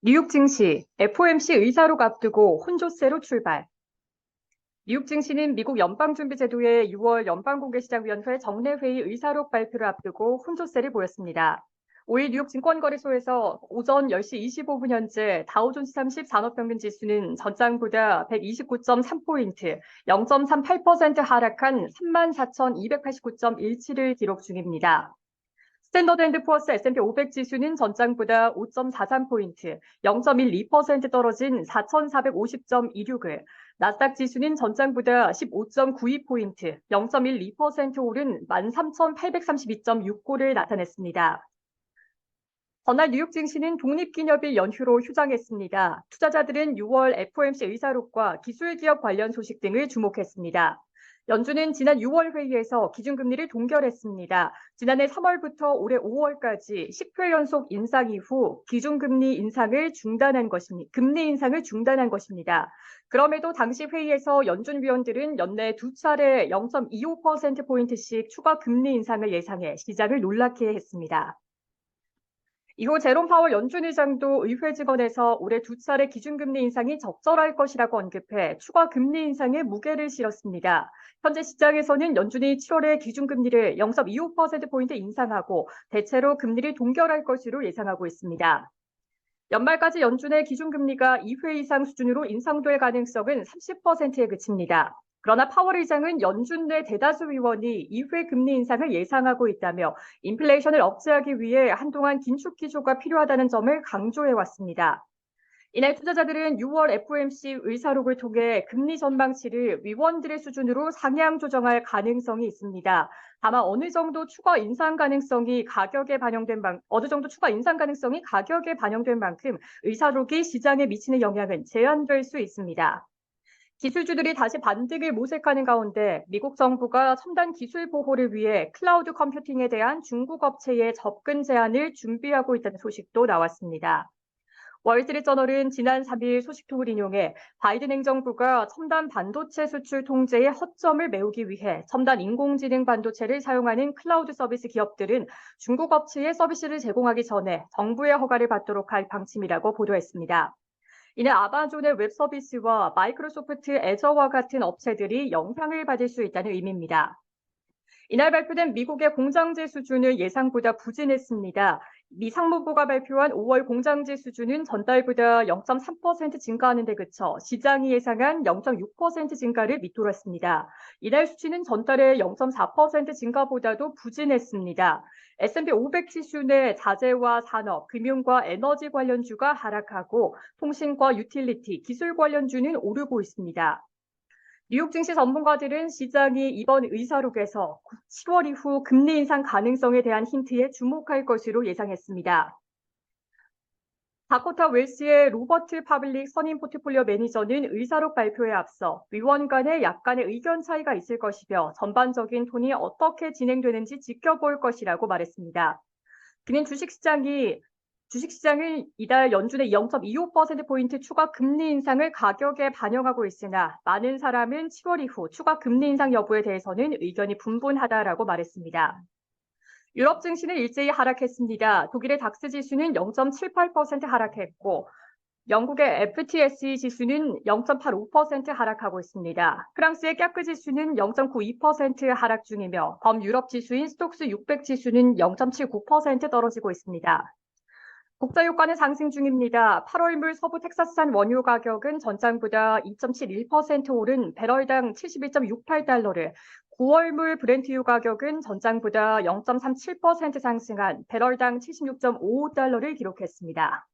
뉴욕 증시, FOMC 의사록 앞두고 혼조세로 출발. 뉴욕 증시는 미국 연방준비제도의 6월 연방공개시장위원회 정례회의 의사록 발표를 앞두고 혼조세를 보였습니다. 5일 뉴욕 증권거래소에서 오전 10시 25분 현재 다우존스 30 산업평균지수는 전장보다 129.3포인트, 0.38% 하락한 34,289.17을 기록 중입니다. 스탠더드앤드푸어스 S&P 500 지수는 전장보다 5.43포인트, 0.12% 떨어진 4,450.26을, 나스닥 지수는 전장보다 15.92포인트, 0.12% 오른 13,832.69를 나타냈습니다. 전날 뉴욕 증시는 독립기념일 연휴로 휴장했습니다. 투자자들은 6월 FOMC 의사록과 기술기업 관련 소식 등을 주목했습니다. 연준은 지난 6월 회의에서 기준금리를 동결했습니다. 지난해 3월부터 올해 5월까지 10회 연속 인상 이후 기준금리 인상을 중단한 것입니다. 금리 인상을 중단한 것입니다. 그럼에도 당시 회의에서 연준 위원들은 연내 두 차례 0.25%포인트씩 추가 금리 인상을 예상해 시장을 놀라게 했습니다. 이후 제롬 파월 연준 의장도 의회 증언에서 올해 두 차례 기준금리 인상이 적절할 것이라고 언급해 추가 금리 인상에 무게를 실었습니다. 현재 시장에서는 연준이 7월에 기준금리를 0.25%포인트 인상하고 대체로 금리를 동결할 것으로 예상하고 있습니다. 연말까지 연준의 기준금리가 2회 이상 수준으로 인상될 가능성은 30%에 그칩니다. 그러나 파월 의장은 연준 내 대다수 의원이 2회 금리 인상을 예상하고 있다며 인플레이션을 억제하기 위해 한동안 긴축 기조가 필요하다는 점을 강조해왔습니다. 이날 투자자들은 6월 FOMC 의사록을 통해 금리 전망치를 위원들의 수준으로 상향 조정할 가능성이 있습니다. 다만 어느 정도 추가 인상 가능성이 가격에 반영된 만큼 의사록이 시장에 미치는 영향은 제한될 수 있습니다. 기술주들이 다시 반등을 모색하는 가운데 미국 정부가 첨단 기술 보호를 위해 클라우드 컴퓨팅에 대한 중국 업체의 접근 제한을 준비하고 있다는 소식도 나왔습니다. 월스트리트저널은 지난 3일 소식통을 인용해 바이든 행정부가 첨단 반도체 수출 통제의 허점을 메우기 위해 첨단 인공지능 반도체를 사용하는 클라우드 서비스 기업들은 중국 업체에 서비스를 제공하기 전에 정부의 허가를 받도록 할 방침이라고 보도했습니다. 이는 아마존의 웹 서비스와 마이크로소프트 애저와 같은 업체들이 영향을 받을 수 있다는 의미입니다. 이날 발표된 미국의 공장지 수준은 예상보다 부진했습니다. 미 상무부가 발표한 5월 공장지 수준은 전달보다 0.3% 증가하는 데 그쳐 시장이 예상한 0.6% 증가를 밑돌았습니다. 이날 수치는 전달의 0.4% 증가보다도 부진했습니다. S&P 500 지수 내 자재와 산업, 금융과 에너지 관련주가 하락하고 통신과 유틸리티, 기술 관련주는 오르고 있습니다. 뉴욕 증시 전문가들은 시장이 이번 의사록에서 10월 이후 금리 인상 가능성에 대한 힌트에 주목할 것으로 예상했습니다. 다코타 웰스의 로버트 파블릭 선임 포트폴리오 매니저는 의사록 발표에 앞서 위원 간에 약간의 의견 차이가 있을 것이며 전반적인 톤이 어떻게 진행되는지 지켜볼 것이라고 말했습니다. 그는 주식시장은 이달 연준의 0.25%포인트 추가 금리 인상을 가격에 반영하고 있으나 많은 사람은 7월 이후 추가 금리 인상 여부에 대해서는 의견이 분분하다라고 말했습니다. 유럽 증시는 일제히 하락했습니다. 독일의 닥스 지수는 0.78% 하락했고 영국의 FTSE 지수는 0.85% 하락하고 있습니다. 프랑스의 까크 지수는 0.92% 하락 중이며 범유럽 지수인 스톡스 600 지수는 0.79% 떨어지고 있습니다. 국제유가는 상승 중입니다. 8월물 서부 텍사스산 원유 가격은 전장보다 2.71% 오른 배럴당 71.68달러를, 9월물 브렌트유 가격은 전장보다 0.37% 상승한 배럴당 76.55달러를 기록했습니다.